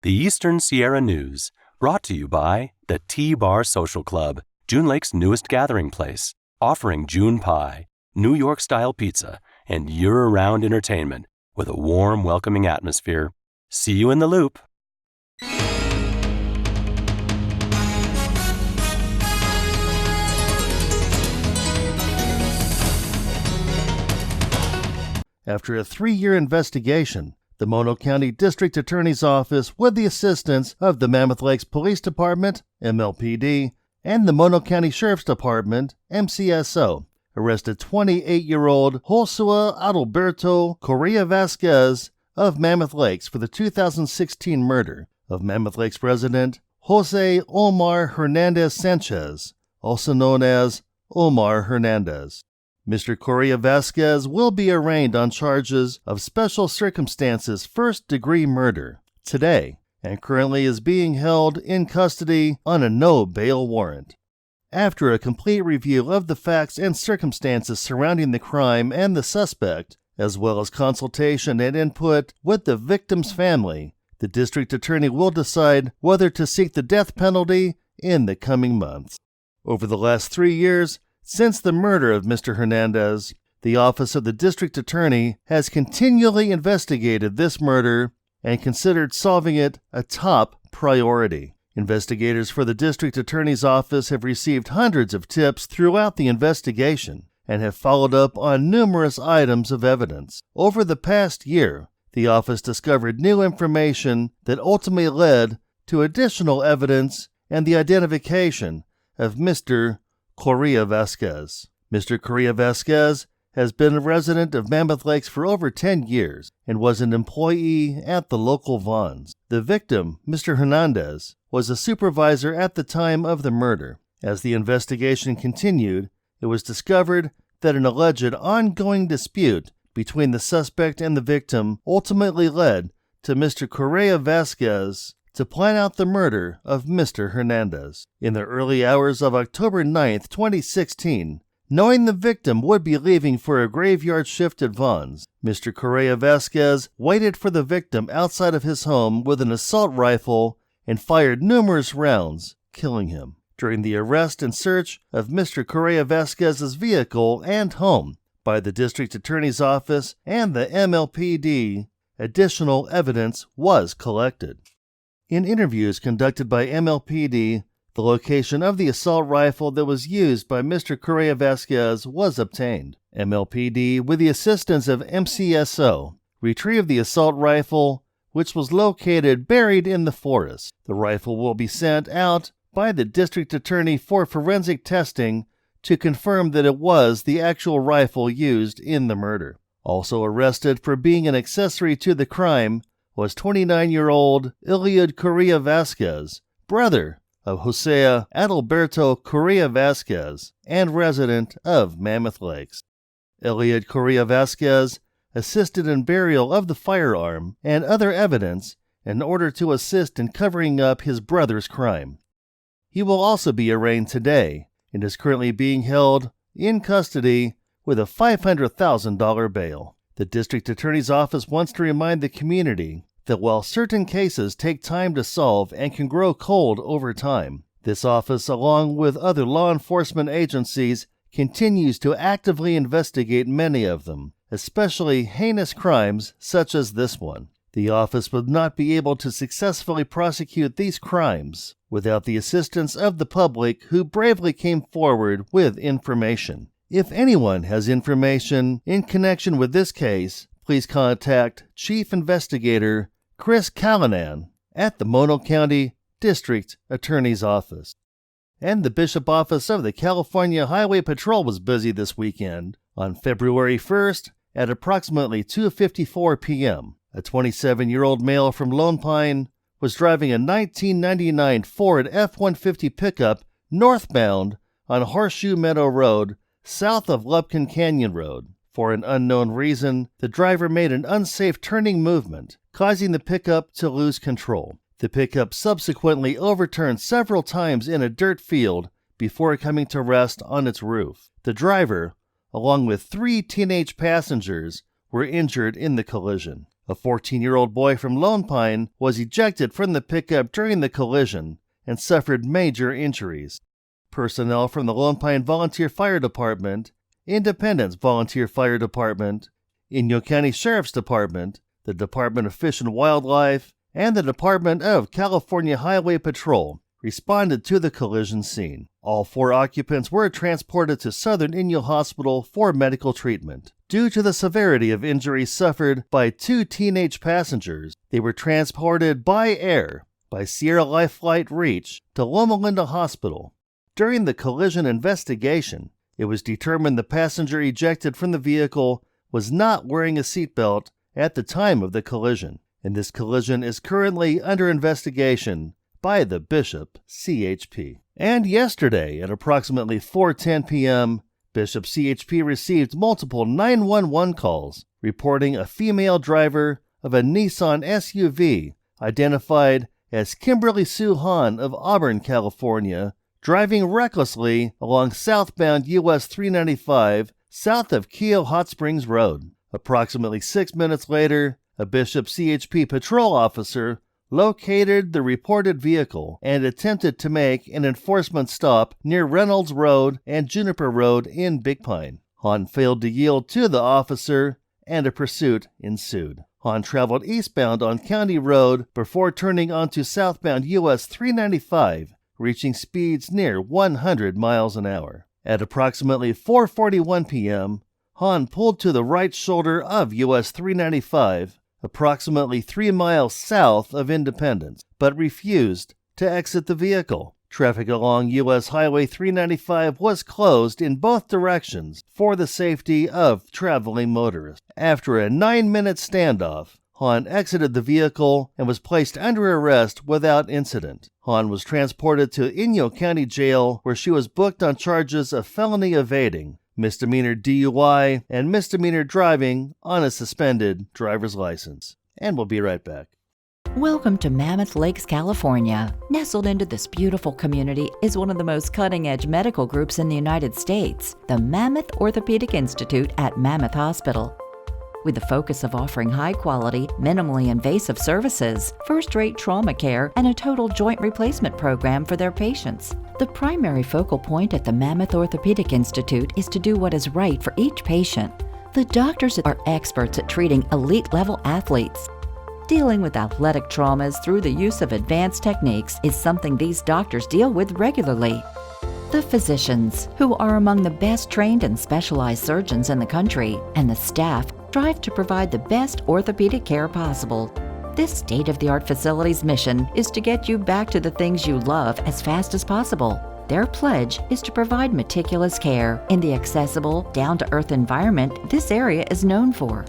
The Eastern Sierra News, brought to you by the T-Bar Social Club, June Lake's newest gathering place, offering June pie, New York-style pizza, and year-round entertainment with a warm, welcoming atmosphere. See you in the Loop. After a 3-year investigation, the Mono County District Attorney's Office, with the assistance of the Mammoth Lakes Police Department, MLPD, and the Mono County Sheriff's Department, MCSO, arrested 28-year-old Josue Adalberto Correa Vasquez of Mammoth Lakes for the 2016 murder of Mammoth Lakes resident Jose Omar Hernandez Sanchez, also known as Omar Hernandez. Mr. Correa Vasquez will be arraigned on charges of special circumstances first-degree murder today and currently is being held in custody on a no-bail warrant. After a complete review of the facts and circumstances surrounding the crime and the suspect, as well as consultation and input with the victim's family, the district attorney will decide whether to seek the death penalty in the coming months. Over the last 3 years, since the murder of Mr. Hernandez, the Office of the District Attorney has continually investigated this murder and considered solving it a top priority. Investigators for the District Attorney's Office have received hundreds of tips throughout the investigation and have followed up on numerous items of evidence. Over the past year, the office discovered new information that ultimately led to additional evidence and the identification of Mr. Correa Vasquez. Mr. Correa Vasquez has been a resident of Mammoth Lakes for over 10 years and was an employee at the local Vons. The victim, Mr. Hernandez, was a supervisor at the time of the murder. As the investigation continued, it was discovered that an alleged ongoing dispute between the suspect and the victim ultimately led to Mr. Correa Vasquez to plan out the murder of Mr. Hernandez. In the early hours of October 9, 2016, knowing the victim would be leaving for a graveyard shift at Vons, Mr. Correa Vasquez waited for the victim outside of his home with an assault rifle and fired numerous rounds, killing him. During the arrest and search of Mr. Correa Vasquez's vehicle and home by the District Attorney's Office and the MLPD, additional evidence was collected. In interviews conducted by MLPD, the location of the assault rifle that was used by Mr. Correa Vasquez was obtained. MLPD, with the assistance of MCSO, retrieved the assault rifle, which was located buried in the forest. The rifle will be sent out by the district attorney for forensic testing to confirm that it was the actual rifle used in the murder. Also arrested for being an accessory to the crime was 29-year-old Eliud Correa Vasquez, brother of Jose Adalberto Correa Vasquez and resident of Mammoth Lakes. Eliud Correa Vasquez assisted in burial of the firearm and other evidence in order to assist in covering up his brother's crime. He will also be arraigned today and is currently being held in custody with a $500,000 bail. The District Attorney's Office wants to remind the community that while certain cases take time to solve and can grow cold over time, this office, along with other law enforcement agencies, continues to actively investigate many of them, especially heinous crimes such as this one. The office would not be able to successfully prosecute these crimes without the assistance of the public who bravely came forward with information. If anyone has information in connection with this case, please contact Chief Investigator Chris Callanan at the Mono County District Attorney's Office. And the Bishop Office of the California Highway Patrol was busy this weekend. On February 1st, at approximately 2:54 p.m., a 27-year-old male from Lone Pine was driving a 1999 Ford F-150 pickup northbound on Horseshoe Meadow Road, south of Lupkin Canyon Road. For an unknown reason, the driver made an unsafe turning movement, causing the pickup to lose control. The pickup subsequently overturned several times in a dirt field before coming to rest on its roof. The driver, along with 3 teenage passengers, were injured in the collision. A 14-year-old boy from Lone Pine was ejected from the pickup during the collision and suffered major injuries. Personnel from the Lone Pine Volunteer Fire Department, Independence Volunteer Fire Department, Inyo County Sheriff's Department, the Department of Fish and Wildlife, and the Department of California Highway Patrol responded to the collision scene. All 4 occupants were transported to Southern Inyo Hospital for medical treatment. Due to the severity of injuries suffered by 2 teenage passengers, they were transported by air by Sierra Life Flight Reach to Loma Linda Hospital. During the collision investigation, it was determined the passenger ejected from the vehicle was not wearing a seatbelt at the time of the collision, and this collision is currently under investigation by the Bishop CHP. And yesterday, at approximately 4:10 p.m., Bishop CHP received multiple 911 calls reporting a female driver of a Nissan SUV identified as Kimberly Sue Hahn of Auburn, California, driving recklessly along southbound US 395 south of Keogh Hot Springs Road. Approximately 6 minutes later, a Bishop CHP patrol officer located the reported vehicle and attempted to make an enforcement stop near Reynolds Road and Juniper Road in Big Pine. Hahn failed to yield to the officer, and a pursuit ensued. Hahn traveled eastbound on County Road before turning onto southbound US 395, reaching speeds near 100 miles an hour. At approximately 4:41 p.m., Hahn pulled to the right shoulder of US 395, approximately 3 miles south of Independence, but refused to exit the vehicle. Traffic along US Highway 395 was closed in both directions for the safety of traveling motorists. After a 9-minute standoff, Hahn exited the vehicle and was placed under arrest without incident. Hahn was transported to Inyo County Jail, where she was booked on charges of felony evading, misdemeanor DUI, and misdemeanor driving on a suspended driver's license. And we'll be right back. Welcome to Mammoth Lakes, California. Nestled into this beautiful community is one of the most cutting-edge medical groups in the United States, the Mammoth Orthopedic Institute at Mammoth Hospital. With the focus of offering high-quality, minimally invasive services, first-rate trauma care, and a total joint replacement program for their patients. The primary focal point at the Mammoth Orthopedic Institute is to do what is right for each patient. The doctors are experts at treating elite-level athletes. Dealing with athletic traumas through the use of advanced techniques is something these doctors deal with regularly. The physicians, who are among the best trained and specialized surgeons in the country, and the staff strive to provide the best orthopedic care possible. This state-of-the-art facility's mission is to get you back to the things you love as fast as possible. Their pledge is to provide meticulous care in the accessible, down-to-earth environment this area is known for.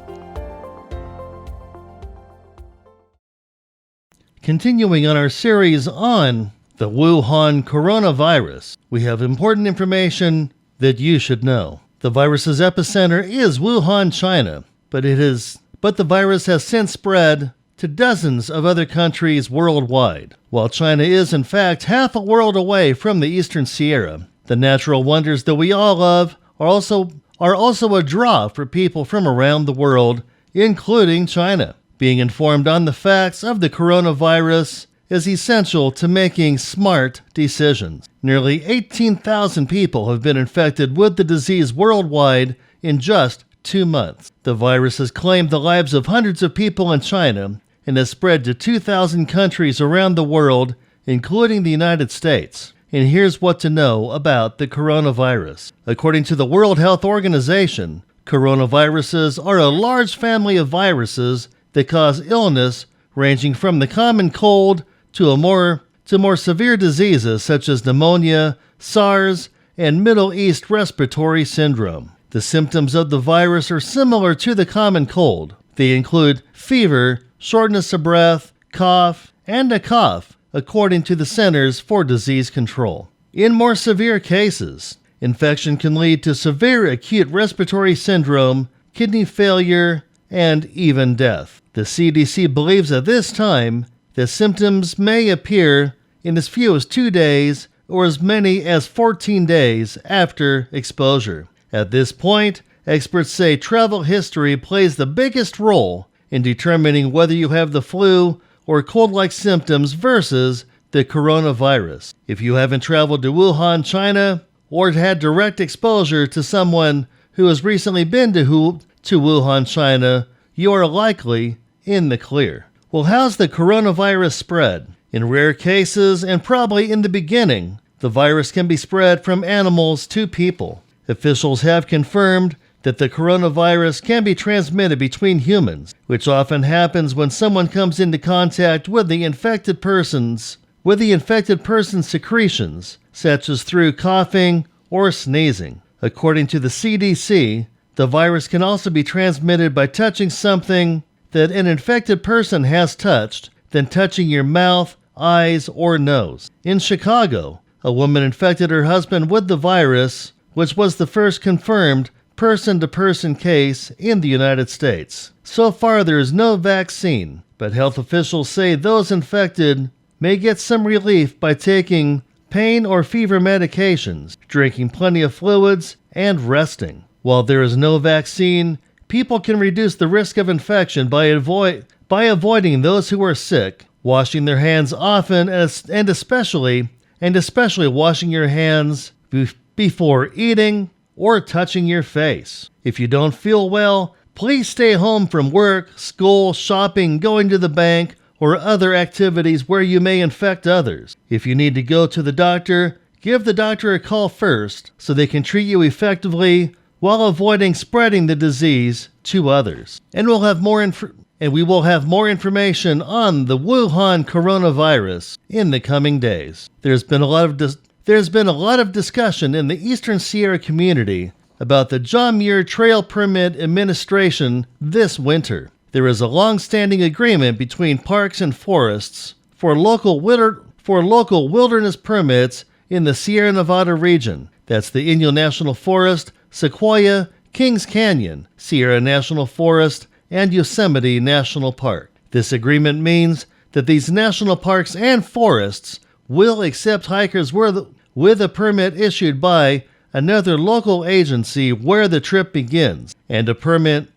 Continuing on our series on the Wuhan coronavirus, we have important information that you should know. The virus's epicenter is Wuhan, China, but the virus has since spread to dozens of other countries worldwide. While China is in fact half a world away from the Eastern Sierra, the natural wonders that we all love are also a draw for people from around the world, including China. Being informed on the facts of the coronavirus is essential to making smart decisions. Nearly 18,000 people have been infected with the disease worldwide in just 2 months. The virus has claimed the lives of hundreds of people in China and has spread to 2,000 countries around the world, including the United States. And here's what to know about the coronavirus. According to the World Health Organization, coronaviruses are a large family of viruses that cause illness ranging from the common cold to more severe diseases such as pneumonia, SARS, and Middle East respiratory syndrome. The symptoms of the virus are similar to the common cold. They include fever, shortness of breath, cough, and a cough, according to the Centers for Disease Control. In more severe cases, infection can lead to severe acute respiratory syndrome, kidney failure, and even death. The CDC believes at this time that symptoms may appear in as few as 2 days or as many as 14 days after exposure. At this point, experts say travel history plays the biggest role in determining whether you have the flu or cold-like symptoms versus the coronavirus. If you haven't traveled to Wuhan, China, or had direct exposure to someone who has recently been to Wuhan, China, you are likely in the clear. Well, how's the coronavirus spread? In rare cases, and probably in the beginning, the virus can be spread from animals to people. Officials have confirmed that the coronavirus can be transmitted between humans, which often happens when someone comes into contact with the infected person's secretions, such as through coughing or sneezing. According to the CDC, the virus can also be transmitted by touching something that an infected person has touched, then touching your mouth, eyes, or nose. In Chicago, a woman infected her husband with the virus, which was the first confirmed person-to-person case in the United States. So far, there is no vaccine, but health officials say those infected may get some relief by taking pain or fever medications, drinking plenty of fluids, and resting. While there is no vaccine, people can reduce the risk of infection by avoiding those who are sick, washing their hands often, and especially washing your hands before eating or touching your face. If you don't feel well, please stay home from work, school, shopping, going to the bank, or other activities where you may infect others. If you need to go to the doctor, give the doctor a call first so they can treat you effectively while avoiding spreading the disease to others. And we will have more information on the Wuhan coronavirus in the coming days. There's been a lot of discussion in the Eastern Sierra community about the John Muir Trail Permit Administration this winter. There is a long-standing agreement between parks and forests for local wilderness permits in the Sierra Nevada region. That's the Inyo National Forest, Sequoia, Kings Canyon, Sierra National Forest, and Yosemite National Park. This agreement means that these national parks and forests will accept hikers with a permit issued by another local agency where the trip begins, and a permit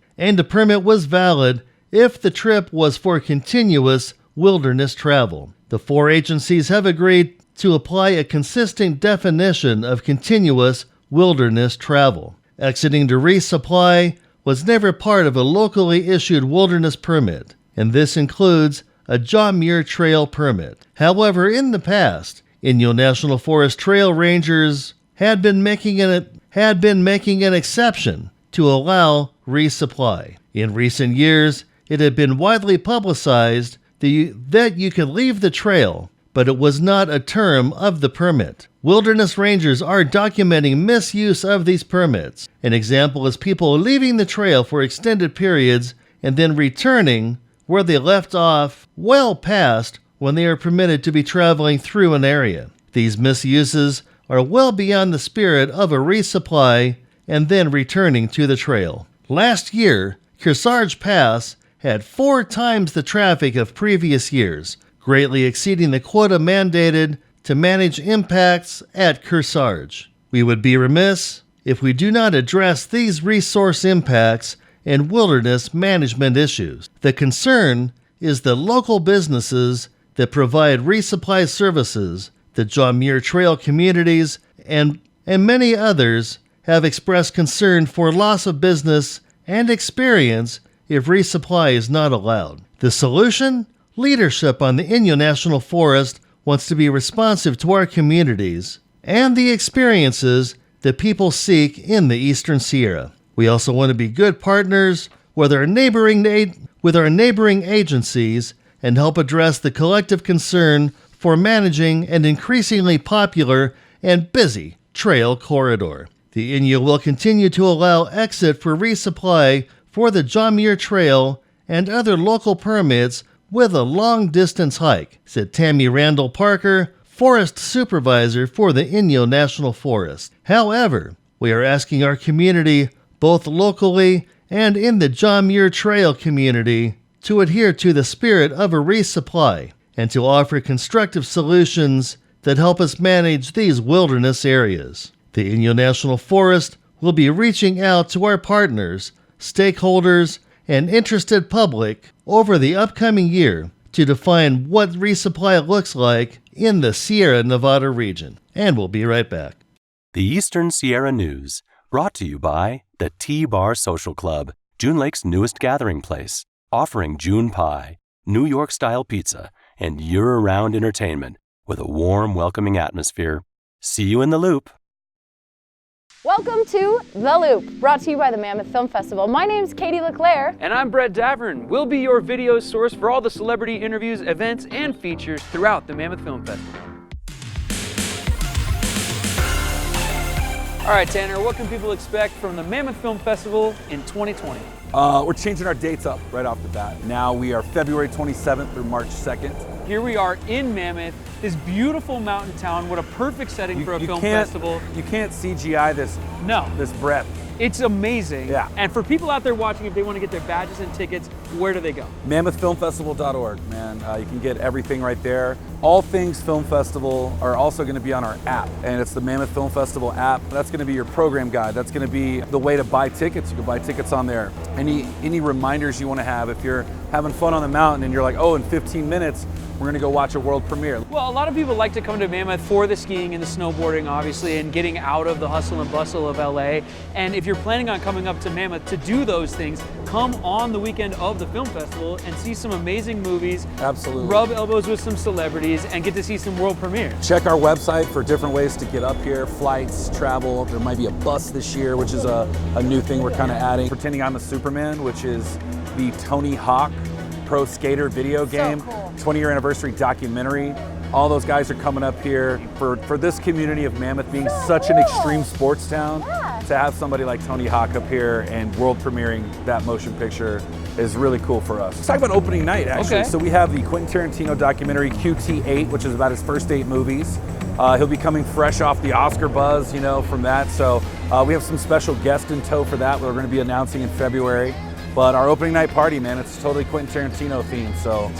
was valid if the trip was for continuous wilderness travel. The four agencies have agreed to apply a consistent definition of continuous wilderness travel. Exiting to resupply was never part of a locally issued wilderness permit, and this includes a John Muir Trail permit. However, in the past, Inyo National Forest trail rangers had been making an exception to allow resupply. In recent years, it had been widely publicized that you could leave the trail, but it was not a term of the permit. Wilderness rangers are documenting misuse of these permits. An example is people leaving the trail for extended periods and then returning where they left off well past when they are permitted to be traveling through an area. These misuses are well beyond the spirit of a resupply and then returning to the trail. Last year, Kearsarge Pass had 4 times the traffic of previous years, greatly exceeding the quota mandated to manage impacts at Kearsarge. We would be remiss if we do not address these resource impacts and wilderness management issues. The concern is the local businesses that provide resupply services. The John Muir Trail communities and many others have expressed concern for loss of business and experience if resupply is not allowed. The solution? Leadership on the Inyo National Forest wants to be responsive to our communities and the experiences that people seek in the Eastern Sierra. We also want to be good partners with our neighboring agencies and help address the collective concern for managing an increasingly popular and busy trail corridor. The Inyo will continue to allow exit for resupply for the John Muir Trail and other local permits with a long-distance hike, said Tammy Randall Parker, Forest Supervisor for the Inyo National Forest. However, we are asking our community, both locally and in the John Muir Trail community, to adhere to the spirit of a resupply and to offer constructive solutions that help us manage these wilderness areas. The Inyo National Forest will be reaching out to our partners, stakeholders, and interested public over the upcoming year to define what resupply looks like in the Sierra Nevada region. And we'll be right back. The Eastern Sierra News, brought to you by the T-Bar Social Club, June Lake's newest gathering place, offering June pie, New York-style pizza, and year-round entertainment with a warm, welcoming atmosphere. See you in the Loop. Welcome to The Loop, brought to you by the Mammoth Film Festival. My name's Katie LeClaire. And I'm Brett Davern. We'll be your video source for all the celebrity interviews, events, and features throughout the Mammoth Film Festival. All right, Tanner, what can people expect from the Mammoth Film Festival in 2020? We're changing our dates up right off the bat. Now we are February 27th through March 2nd. Here we are in Mammoth, this beautiful mountain town. What a perfect setting for a film festival. You can't CGI this breadth. It's amazing. Yeah. And for people out there watching, if they want to get their badges and tickets, where do they go? MammothFilmFestival.org, man. You can get everything right there. All things Film Festival are also going to be on our app, and it's the Mammoth Film Festival app. That's going to be your program guide. That's going to be the way to buy tickets. You can buy tickets on there. Any reminders you want to have if you're having fun on the mountain and you're like, oh, in 15 minutes, we're going to go watch a world premiere. Well, a lot of people like to come to Mammoth for the skiing and the snowboarding, obviously, and getting out of the hustle and bustle of LA. And if you're planning on coming up to Mammoth to do those things, come on the weekend of the film festival and see some amazing movies. Absolutely. Rub elbows with some celebrities and get to see some world premieres. Check our website for different ways to get up here, flights, travel. There might be a bus this year, which is a new thing we're kind of adding. Pretending I'm a Superman, which is the Tony Hawk Pro Skater video game, 20-year anniversary documentary. All those guys are coming up here for this community of Mammoth being such an extreme sports town. To have somebody like Tony Hawk up here and world premiering that motion picture is really cool for us. Let's talk about opening night, actually. Okay. So we have the Quentin Tarantino documentary QT8, which is about his first 8 movies. He'll be coming fresh off the Oscar buzz, from that. So we have some special guests in tow for that we're going to be announcing in February. But our opening night party, man, it's totally Quentin Tarantino themed. So,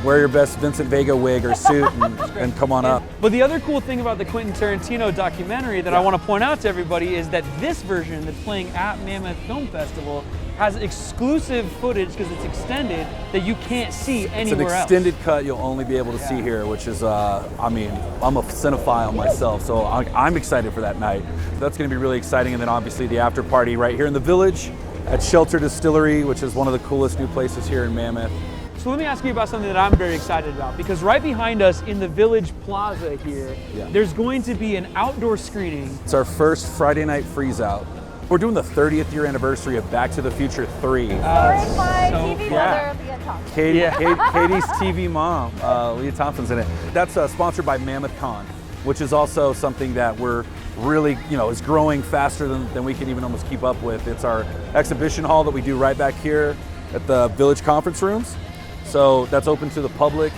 wear your best Vincent Vega wig or suit and come on up. But the other cool thing about the Quentin Tarantino documentary that I want to point out to everybody is that this version that's playing at Mammoth Film Festival has exclusive footage, because it's extended, that you can't see anywhere else. It's an extended cut you'll only be able to see here, which is, I'm a cinephile myself, so I'm excited for that night. That's going to be really exciting. And then obviously the after party right here in the Village at Shelter Distillery, which is one of the coolest new places here in Mammoth. So let me ask you about something that I'm very excited about, because right behind us in the Village Plaza here, there's going to be an outdoor screening. It's our first Friday night freeze out. We're doing the 30th year anniversary of Back to the Future 3. My TV mother, Leah Thompson. Katie's TV mom, Leah Thompson's in it. That's sponsored by Mammoth Con, which is also something that we're really, is growing faster than we can even almost keep up with. It's our exhibition hall that we do right back here at the Village Conference Rooms. So that's open to the public.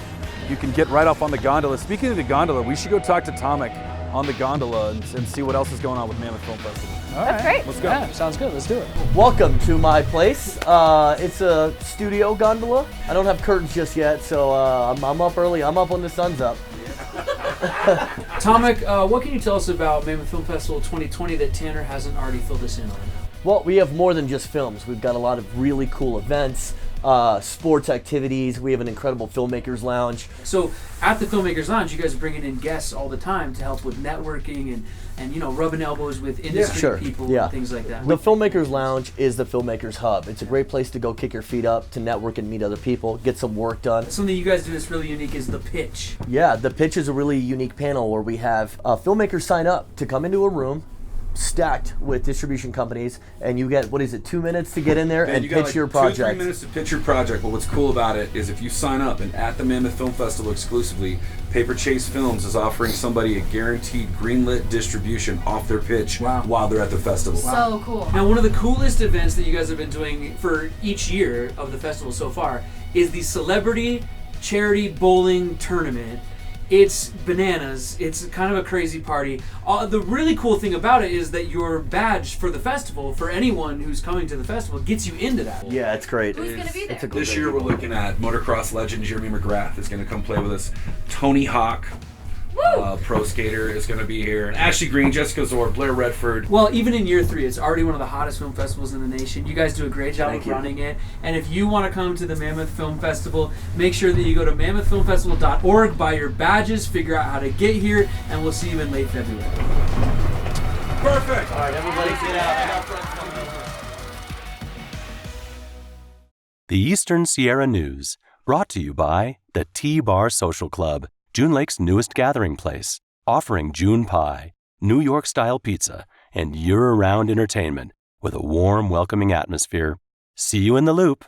You can get right off on the gondola. Speaking of the gondola, we should go talk to Tomek on the gondola and see what else is going on with Mammoth Film Festival. That's great. Let's go. Yeah, sounds good. Let's do it. Welcome to my place. It's a studio gondola. I don't have curtains just yet, so I'm up early. I'm up when the sun's up. Tomek, what can you tell us about Mammoth Film Festival 2020 that Tanner hasn't already filled us in on? Well, we have more than just films. We've got a lot of really cool events, sports activities. We have an incredible filmmakers lounge. So at the Filmmakers Lounge, you guys are bringing in guests all the time to help with networking and rubbing elbows with industry people and things like that. The Filmmakers Lounge is the Filmmakers Hub. It's a great place to go kick your feet up, to network and meet other people, get some work done. Something you guys do that's really unique is the pitch. Yeah, the pitch is a really unique panel where we have filmmakers sign up to come into a room stacked with distribution companies, and you get, 2 minutes to get in there and pitch your project. 2-3 minutes to pitch your project. But what's cool about it is if you sign up, and at the Mammoth Film Festival exclusively, Paper Chase Films is offering somebody a guaranteed greenlit distribution off their pitch while they're at the festival. So cool. Now, one of the coolest events that you guys have been doing for each year of the festival so far is the Celebrity Charity Bowling Tournament. It's bananas. It's kind of a crazy party. The really cool thing about it is that your badge for the festival, for anyone who's coming to the festival, gets you into that. Yeah, it's great. Who's going to be there? This year we're looking at motocross legend Jeremy McGrath is going to come play with us. Tony Hawk, Pro Skater is going to be here. And Ashley Green, Jessica Zor, Blair Redford. Well, even in year 3, it's already one of the hottest film festivals in the nation. You guys do a great job of running it. And if you want to come to the Mammoth Film Festival, make sure that you go to mammothfilmfestival.org, buy your badges, figure out how to get here, and we'll see you in late February. Perfect. All right, everybody get out. The Eastern Sierra News, brought to you by the T-Bar Social Club, June Lake's newest gathering place, offering June pie, New York-style pizza, and year-round entertainment with a warm, welcoming atmosphere. See you in the Loop.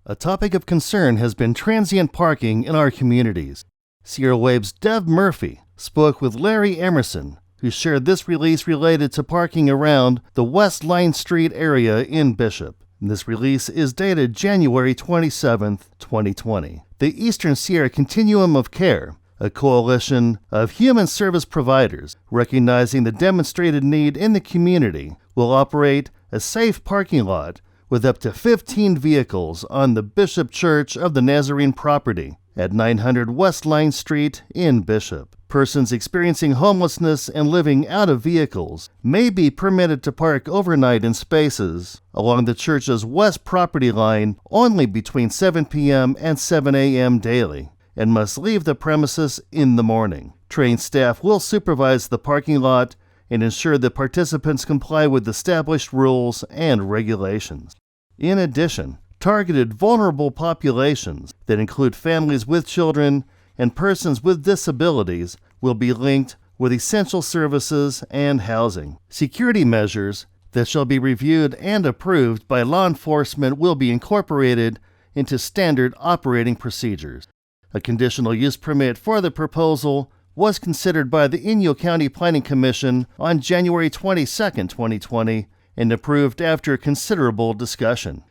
A topic of concern has been transient parking in our communities. Sierra Wave's Deb Murphy spoke with Larry Emerson, who shared this release related to parking around the West Line Street area in Bishop. This release is dated January 27, 2020. The Eastern Sierra Continuum of Care, a coalition of human service providers recognizing the demonstrated need in the community, will operate a safe parking lot with up to 15 vehicles on the Bishop Church of the Nazarene property at 900 West Line Street in Bishop. Persons experiencing homelessness and living out of vehicles may be permitted to park overnight in spaces along the church's west property line only between 7 p.m. and 7 a.m. daily, and must leave the premises in the morning. Trained staff will supervise the parking lot and ensure that participants comply with established rules and regulations. In addition, targeted vulnerable populations that include families with children and persons with disabilities will be linked with essential services and housing. Security measures that shall be reviewed and approved by law enforcement will be incorporated into standard operating procedures. A conditional use permit for the proposal was considered by the Inyo County Planning Commission on January 22, 2020, and approved after considerable discussion.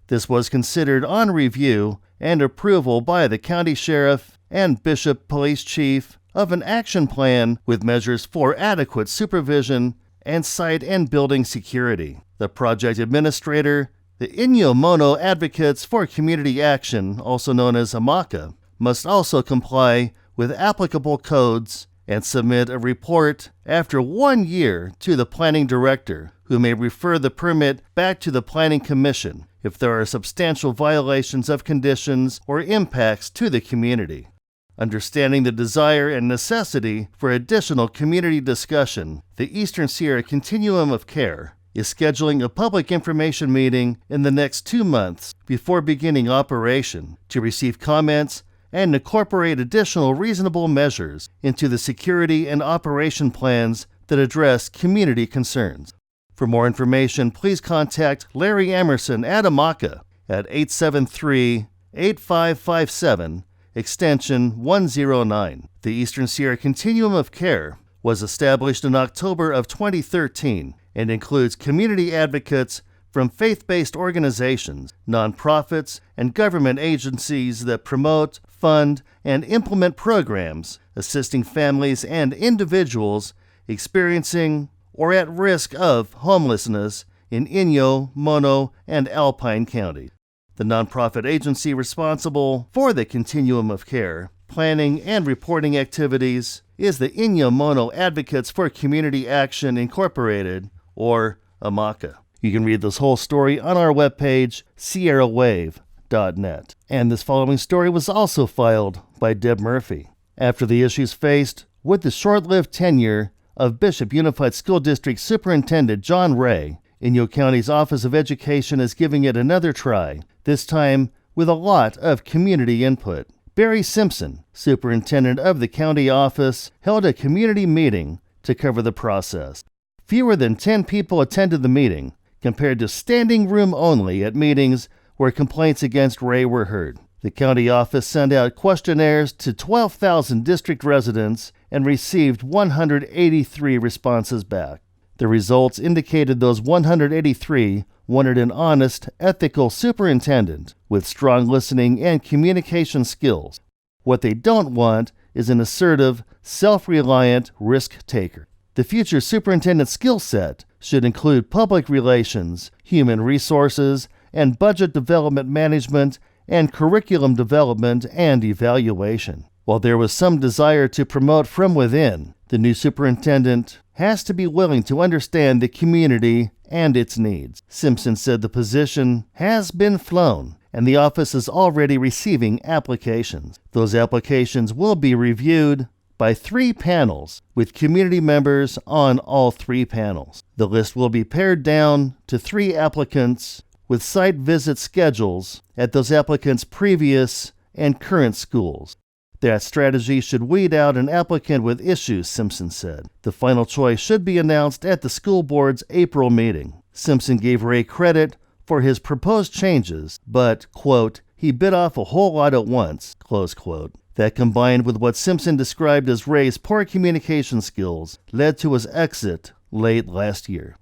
This was considered on review and approval by the county sheriff and Bishop Police Chief of an action plan with measures for adequate supervision and site and building security. The project administrator, the Inyo Mono Advocates for Community Action, also known as AMACA, must also comply with applicable codes and submit a report after 1 year to the planning director, who may refer the permit back to the Planning Commission if there are substantial violations of conditions or impacts to the community. Understanding the desire and necessity for additional community discussion, the Eastern Sierra Continuum of Care is scheduling a public information meeting in the next 2 months before beginning operation to receive comments and incorporate additional reasonable measures into the security and operation plans that address community concerns. For more information, please contact Larry Emerson at AMACA at 873-8557, extension 109. The Eastern Sierra Continuum of Care was established in October of 2013 and includes community advocates from faith-based organizations, nonprofits, and government agencies that promote, fund, and implement programs assisting families and individuals experiencing or at risk of homelessness in Inyo, Mono, and Alpine counties. The nonprofit agency responsible for the Continuum of Care, planning, and reporting activities is the Inyo Mono Advocates for Community Action Incorporated, or AMACA. You can read this whole story on our webpage, sierrawave.net. And this following story was also filed by Deb Murphy. After the issues faced with the short-lived tenure of Bishop Unified School District Superintendent John Ray, Inyo County's Office of Education is giving it another try, this time with a lot of community input. Barry Simpson, superintendent of the county office, held a community meeting to cover the process. Fewer than 10 people attended the meeting, compared to standing room only at meetings where complaints against Ray were heard. The county office sent out questionnaires to 12,000 district residents and received 183 responses back. The results indicated those 183 wanted an honest, ethical superintendent with strong listening and communication skills. What they don't want is an assertive, self-reliant risk-taker. The future superintendent skill set should include public relations, human resources, and budget development management, and curriculum development and evaluation. While there was some desire to promote from within, the new superintendent has to be willing to understand the community and its needs. Simpson said the position has been flown, and the office is already receiving applications. Those applications will be reviewed by 3 panels, with community members on all 3 panels. The list will be pared down to 3 applicants with site visit schedules at those applicants' previous and current schools. That strategy should weed out an applicant with issues, Simpson said. The final choice should be announced at the school board's April meeting. Simpson gave Ray credit for his proposed changes, but, quote, he bit off a whole lot at once, close quote. That, combined with what Simpson described as Ray's poor communication skills, led to his exit late last year.